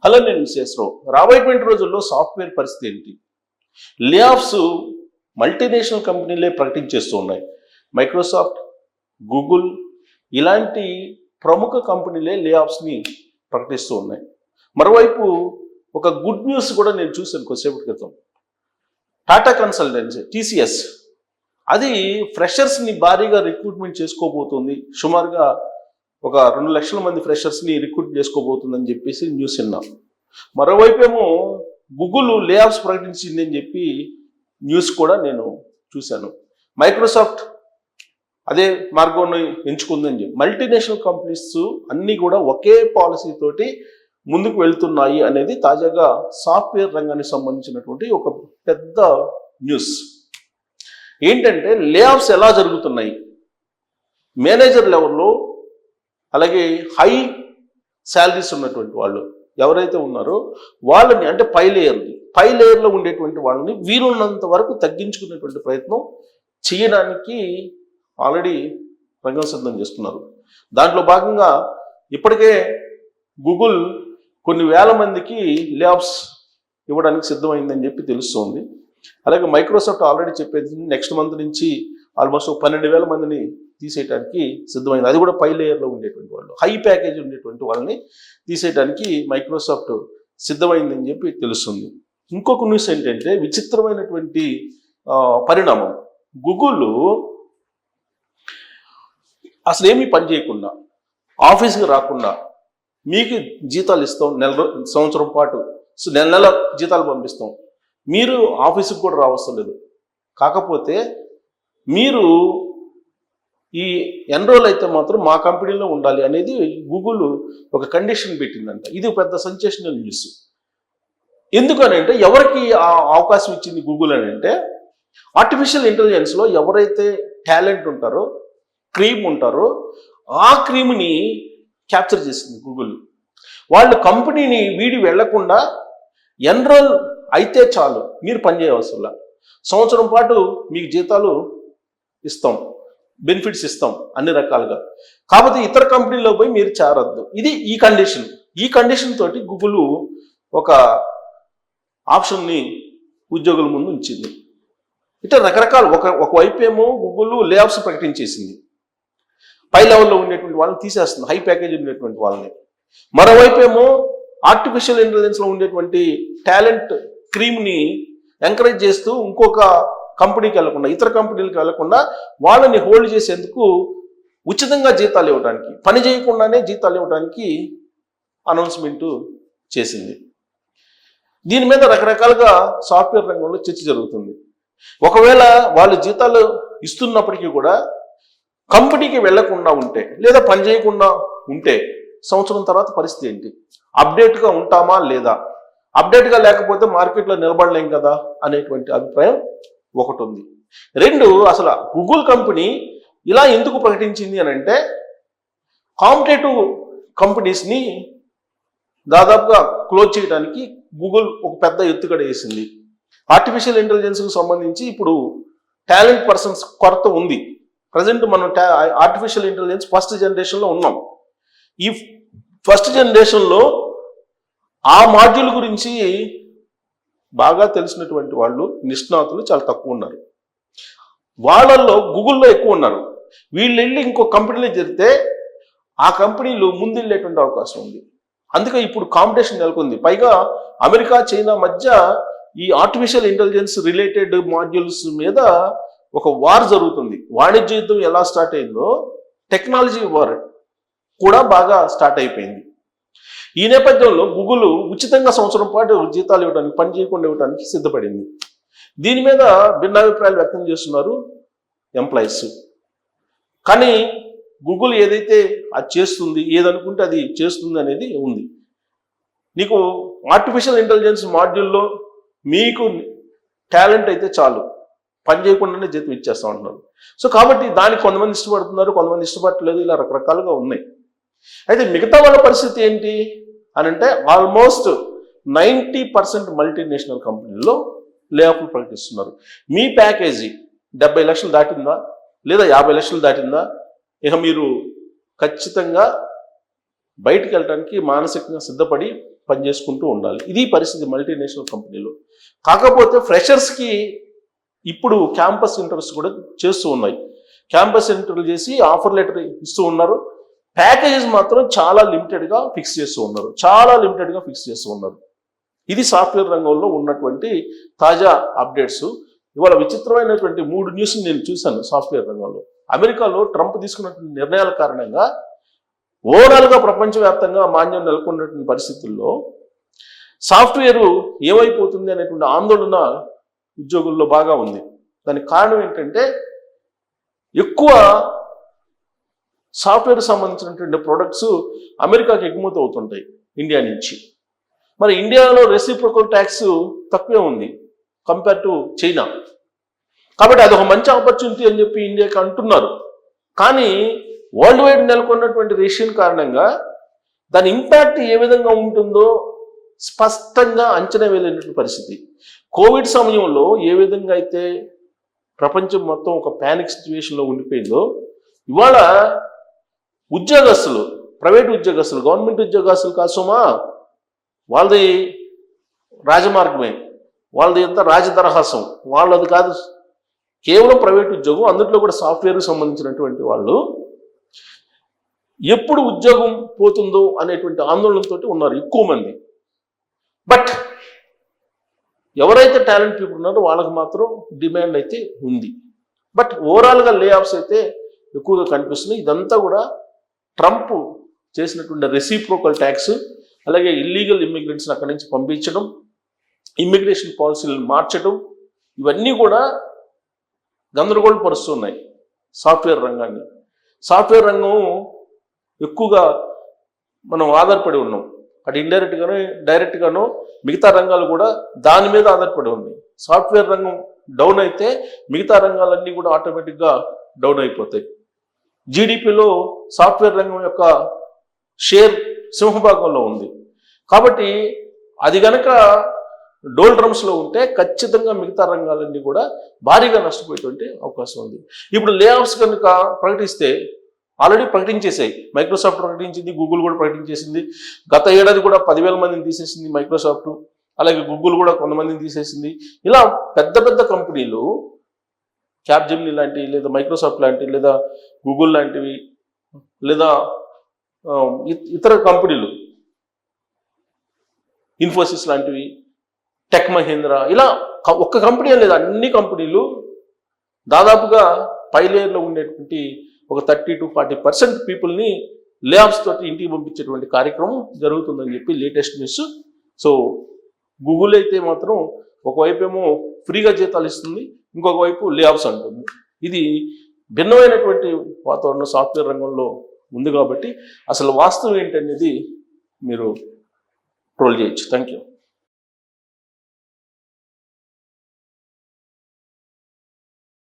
Hello, నేను విశేషరావు. రాబోయేటువంటి రోజుల్లో సాఫ్ట్వేర్ పరిస్థితి ఏంటి? లే ఆఫ్స్ మల్టీనేషనల్ కంపెనీలే ప్రకటించేస్తూ ఉన్నాయి. మైక్రోసాఫ్ట్, గూగుల్ ఇలాంటి ప్రముఖ కంపెనీలే లే ఆఫ్స్ని ప్రకటిస్తూ ఉన్నాయి. మరోవైపు ఒక గుడ్ న్యూస్ కూడా నేను చూశాను కొద్దిసేపటి క్రితం. టాటా కన్సల్టెన్సీ టీసీఎస్ అది ఫ్రెషర్స్ని భారీగా రిక్రూట్మెంట్ చేసుకోబోతుంది. సుమారుగా ఒక 2 లక్షల మంది ఫ్రెషర్స్ని రిక్రూట్ చేసుకోబోతుందని చెప్పేసి న్యూస్ విన్నాం. మరోవైపు ఏమో గూగుల్ లే ఆఫ్స్ ప్రకటించింది అని చెప్పి న్యూస్ కూడా నేను చూశాను. మైక్రోసాఫ్ట్ అదే మార్గాన్ని ఎంచుకుందని చెప్పి మల్టీనేషనల్ కంపెనీస్ అన్నీ కూడా ఒకే పాలసీ తోటి ముందుకు వెళ్తున్నాయి అనేది తాజాగా సాఫ్ట్వేర్ రంగానికి సంబంధించినటువంటి ఒక పెద్ద న్యూస్. ఏంటంటే లే ఆఫ్స్ ఎలా జరుగుతున్నాయి, మేనేజర్ లెవెల్లో అలాగే హై శాలరీస్ ఉన్నటువంటి వాళ్ళు ఎవరైతే ఉన్నారో వాళ్ళని, అంటే పై లేయర్లో ఉండేటువంటి వాళ్ళని వీలున్నంత వరకు తగ్గించుకునేటువంటి ప్రయత్నం చేయడానికి ఆల్రెడీ రంగం సిద్ధం చేస్తున్నారు. దాంట్లో భాగంగా ఇప్పటికే గూగుల్ కొన్ని వేల మందికి లే ఆఫ్స్ ఇవ్వడానికి సిద్ధమైందని చెప్పి తెలుస్తోంది. అలాగే మైక్రోసాఫ్ట్ ఆల్రెడీ చెప్పేది నెక్స్ట్ మంత్ నుంచి ఆల్మోస్ట్ 12,000 మందిని తీసేయడానికి సిద్ధమైంది. అది కూడా పై లేయర్లో ఉండేటువంటి వాళ్ళు, హై ప్యాకేజ్ ఉండేటువంటి వాళ్ళని తీసేయడానికి మైక్రోసాఫ్ట్ సిద్ధమైందని చెప్పి తెలుస్తుంది. ఇంకొక న్యూస్ ఏంటంటే విచిత్రమైనటువంటి పరిణామం. గూగుల్ అసలు ఏమీ పని చేయకుండా, ఆఫీస్కి రాకుండా మీకు జీతాలు ఇస్తాం, సంవత్సరం పాటు నెల జీతాలు పంపిస్తాం, మీరు ఆఫీస్కి కూడా రావసం లేదు. కాకపోతే మీరు ఈ ఎన్రోల్ అయితే మాత్రం మా కంపెనీలో ఉండాలి అనేది గూగుల్ ఒక కండిషన్ పెట్టిందంట. ఇది పెద్ద సెన్సేషనల్ న్యూస్. ఎందుకనంటే ఎవరికి ఆ అవకాశం ఇచ్చింది గూగుల్ అని అంటే, ఆర్టిఫిషియల్ ఇంటెలిజెన్స్లో ఎవరైతే టాలెంట్ ఉంటారో, క్రీమ్ ఉంటారో ఆ క్రీమ్ని క్యాప్చర్ చేసింది గూగుల్. వాళ్ళు కంపెనీని వీడి వెళ్లకుండా ఎన్రోల్ అయితే చాలు, మీరు పనిచేయవసరం, సంవత్సరం పాటు మీకు జీతాలు ఇస్తాం, బెనిఫిట్స్ ఇస్తాం అన్ని రకాలుగా. కాకపోతే ఇతర కంపెనీలో పోయి మీరు చేరొద్దు. ఇది ఈ కండిషన్ తోటి గూగుల్ ఒక ఆప్షన్ని ఉద్యోగుల ముందు ఉంచింది. ఇట్లా రకరకాల ఒకవైపు ఏమో గూగుల్ లే ఆఫ్స్ ప్రకటించేసింది, పై లెవెల్లో ఉండేటువంటి వాళ్ళని తీసేస్తుంది, హై ప్యాకేజ్ ఉండేటువంటి వాళ్ళని. మరోవైపు ఏమో ఆర్టిఫిషియల్ ఇంటెలిజెన్స్లో ఉండేటువంటి టాలెంట్ క్రీమ్ని ఎంకరేజ్ చేస్తూ ఇంకొక కంపెనీకి వెళ్లకుండా, ఇతర కంపెనీలకు వెళ్లకుండా వాళ్ళని హోల్డ్ చేసేందుకు ఉచితంగా జీతాలు ఇవ్వడానికి, పని చేయకుండానే జీతాలు ఇవ్వడానికి అనౌన్స్మెంట్ చేసింది. దీని మీద రకరకాలుగా సాఫ్ట్వేర్ రంగంలో చర్చ జరుగుతుంది. ఒకవేళ వాళ్ళు జీతాలు ఇస్తున్నప్పటికీ కూడా కంపెనీకి వెళ్లకుండా ఉంటే లేదా పని చేయకుండా ఉంటే సంవత్సరం తర్వాత పరిస్థితి ఏంటి? అప్డేట్గా ఉంటామా లేదా? అప్డేట్గా లేకపోతే మార్కెట్లో నిలబడలేం కదా అనేటువంటి అభిప్రాయం ఒకటి ఉంది. 2, అసలు గూగుల్ కంపెనీ ఇలా ఎందుకు ప్రకటించింది అని అంటే, కాంపిటేటివ్ కంపెనీస్ని దాదాపుగా క్లోజ్ చేయడానికి గూగుల్ ఒక పెద్ద ఎత్తుగడ వేసింది. ఆర్టిఫిషియల్ ఇంటెలిజెన్స్కి సంబంధించి ఇప్పుడు టాలెంట్ పర్సన్స్ కొరత ఉంది. ప్రజెంట్ మనం ఆర్టిఫిషియల్ ఇంటెలిజెన్స్ ఫస్ట్ జనరేషన్లో ఉన్నాం. ఈ ఫస్ట్ జనరేషన్లో ఆ మాడ్యూల్ గురించి బాగా తెలిసినటువంటి వాళ్ళు, నిష్ణాతులు చాలా తక్కువ ఉన్నారు. వాళ్ళల్లో గూగుల్లో ఎక్కువ ఉన్నారు. వీళ్ళు వెళ్ళి ఇంకో కంపెనీలో జరిగితే ఆ కంపెనీలు ముందెళ్ళేటువంటి అవకాశం ఉంది. అందుకే ఇప్పుడు కాంపిటీషన్ నెలకొంది. పైగా అమెరికా, చైనా మధ్య ఈ ఆర్టిఫిషియల్ ఇంటెలిజెన్స్ రిలేటెడ్ మాడ్యూల్స్ మీద ఒక వార్ జరుగుతుంది. వాణిజ్య యుద్ధం ఎలా స్టార్ట్ అయిందో టెక్నాలజీ వార్ కూడా బాగా స్టార్ట్ అయిపోయింది. ఈ నేపథ్యంలో గూగుల్ ఉచితంగా సంవత్సరం పాటు జీతాలు ఇవ్వడానికి, పని చేయకుండా ఇవ్వడానికి సిద్ధపడింది. దీని మీద భిన్నాభిప్రాయాలు వ్యక్తం చేస్తున్నారు ఎంప్లాయీస్. కానీ గూగుల్ ఏదైతే అది చేస్తుంది, ఏదనుకుంటే అది చేస్తుంది అనేది ఉంది. నీకు ఆర్టిఫిషియల్ ఇంటెలిజెన్స్ మాడ్యూల్లో మీకు టాలెంట్ అయితే చాలు, పని చేయకుండానే జీతం ఇచ్చేస్తా ఉంటున్నారు. సో కాబట్టి దానికి కొంతమంది ఇష్టపడుతున్నారు, కొంతమంది ఇష్టపడలేదు, ఇలా రకరకాలుగా ఉన్నాయి. అయితే మిగతా వాళ్ళ పరిస్థితి ఏంటి అని అంటే, ఆల్మోస్ట్ 90% మల్టీనేషనల్ కంపెనీల్లో లే ఆఫ్లు ప్రకటిస్తున్నారు. మీ ప్యాకేజీ 70 లక్షలు దాటిందా లేదా 50 లక్షలు దాటిందా, ఇక మీరు ఖచ్చితంగా బయటికి వెళ్ళడానికి మానసికంగా సిద్ధపడి పనిచేసుకుంటూ ఉండాలి. ఇది పరిస్థితి మల్టీనేషనల్ కంపెనీలో. కాకపోతే ఫ్రెషర్స్కి ఇప్పుడు క్యాంపస్ ఇంటర్వ్యూస్ కూడా చేస్తూ ఉన్నాయి. క్యాంపస్ ఇంటర్వ్యూ చేసి ఆఫర్ లెటర్ ఇస్తూ ఉన్నారు. ప్యాకేజెస్ మాత్రం చాలా లిమిటెడ్గా ఫిక్స్ చేస్తూ ఉన్నారు. ఇది సాఫ్ట్వేర్ రంగంలో ఉన్నటువంటి తాజా అప్డేట్స్. ఇవాళ విచిత్రమైనటువంటి 3 న్యూస్లు నేను చూశాను సాఫ్ట్వేర్ రంగంలో. అమెరికాలో ట్రంప్ తీసుకున్నటువంటి నిర్ణయాల కారణంగా ఓవరాల్గా ప్రపంచవ్యాప్తంగా మాంద్యం నెలకొన్నటువంటి పరిస్థితుల్లో సాఫ్ట్వేర్ ఏమైపోతుంది అనేటువంటి ఆందోళన ఉద్యోగుల్లో బాగా ఉంది. దానికి కారణం ఏంటంటే ఎక్కువ సాఫ్ట్వేర్ సంబంధించినటువంటి ప్రొడక్ట్స్ అమెరికాకి ఎగుమతి అవుతుంటాయి ఇండియా నుంచి. మరి ఇండియాలో రెసిప్రోకల్ ట్యాక్స్ తక్కువే ఉంది కంపేర్ టు చైనా. కాబట్టి అదొక మంచి ఆపర్చునిటీ అని చెప్పి ఇండియాకి అంటున్నారు. కానీ వరల్డ్ వైడ్ నెలకొన్నటువంటి రేషన్ కారణంగా దాని ఇంపాక్ట్ ఏ విధంగా ఉంటుందో స్పష్టంగా అంచనా వేయలేనటువంటి పరిస్థితి. కోవిడ్ సమయంలో ఏ విధంగా అయితే ప్రపంచం మొత్తం ఒక ప్యానిక్ సిచ్యువేషన్లో ఉండిపోయిందో, ఇవాళ ఉద్యోగస్తులు, ప్రైవేట్ ఉద్యోగస్తులు, గవర్నమెంట్ ఉద్యోగస్తులు కాసుమా వాళ్ళది రాజమార్గమే, వాళ్ళది ఎంత రాజదరహాసం, వాళ్ళది కాదు, కేవలం ప్రైవేట్ ఉద్యోగం. అందులో కూడా సాఫ్ట్వేర్కి సంబంధించినటువంటి వాళ్ళు ఎప్పుడు ఉద్యోగం పోతుందో అనేటువంటి ఆందోళనతో ఉన్నారు ఎక్కువ మంది. బట్ ఎవరైతే టాలెంట్ పీపుల్ ఉన్నారో వాళ్ళకి మాత్రం డిమాండ్ అయితే ఉంది. బట్ ఓవరాల్గా లే ఆఫ్స్ అయితే ఎక్కువగా కనిపిస్తున్నాయి. ఇదంతా కూడా ట్రంప్ చేసినటువంటి రెసిప్రోకల్ ట్యాక్స్, అలాగే ఇల్లీగల్ ఇమ్మిగ్రెంట్స్ని అక్కడి నుంచి పంపించడం, ఇమ్మిగ్రేషన్ పాలసీలను మార్చడం, ఇవన్నీ కూడా గందరగోళపరుస్తున్నాయి సాఫ్ట్వేర్ రంగాన్ని. సాఫ్ట్వేర్ రంగం ఎక్కువగా మనం ఆధారపడి ఉన్నాం. అటు ఇండైరెక్ట్గానో డైరెక్ట్గానో మిగతా రంగాలు కూడా దాని మీద ఆధారపడి ఉన్నాయి. సాఫ్ట్వేర్ రంగం డౌన్ అయితే మిగతా రంగాలన్నీ కూడా ఆటోమేటిక్గా డౌన్ అయిపోతాయి. జీడిపిలో సాఫ్ట్వేర్ రంగం యొక్క షేర్ సింహభాగంలో ఉంది. కాబట్టి అది గనక డోల్ డ్రమ్స్లో ఉంటే ఖచ్చితంగా మిగతా రంగాలన్నీ కూడా భారీగా నష్టపోయేటువంటి అవకాశం ఉంది. ఇప్పుడు లే ఆఫ్స్ కనుక ప్రకటిస్తే ఆల్రెడీ ప్రకటించేసాయి. మైక్రోసాఫ్ట్ ప్రకటించింది, గూగుల్ కూడా ప్రకటించేసింది. గత ఏడాది కూడా 10,000 మందిని తీసేసింది మైక్రోసాఫ్ట్. అలాగే గూగుల్ కూడా కొంతమందిని తీసేసింది. ఇలా పెద్ద పెద్ద కంపెనీలు, క్యాప్జెమినీ లాంటివి, లేదా మైక్రోసాఫ్ట్ లాంటివి, లేదా గూగుల్ లాంటివి, లేదా ఇతర కంపెనీలు, ఇన్ఫోసిస్ లాంటివి, టెక్ మహీంద్రా, ఇలా ఒక్క కంపెనీ లేదా అన్ని కంపెనీలు దాదాపుగా పై లేయర్లో ఉండేటువంటి ఒక 30 to 40% పీపుల్ని లే ఆఫ్స్ తోటి ఇంటికి పంపించేటువంటి కార్యక్రమం జరుగుతుందని చెప్పి లేటెస్ట్ న్యూస్. సో గూగుల్ అయితే మాత్రం ఒకవైపు ఏమో ఫ్రీగా జీతాలు ఇస్తుంది, ఇంకొక వైపు లే ఆఫ్స్ అంటుంది. ఇది భిన్నమైనటువంటి వాతావరణం సాఫ్ట్వేర్ రంగంలో ఉంది. కాబట్టి అసలు వాస్తవం ఏంటనేది మీరు ట్రోల్ చేయొచ్చు. Thank you.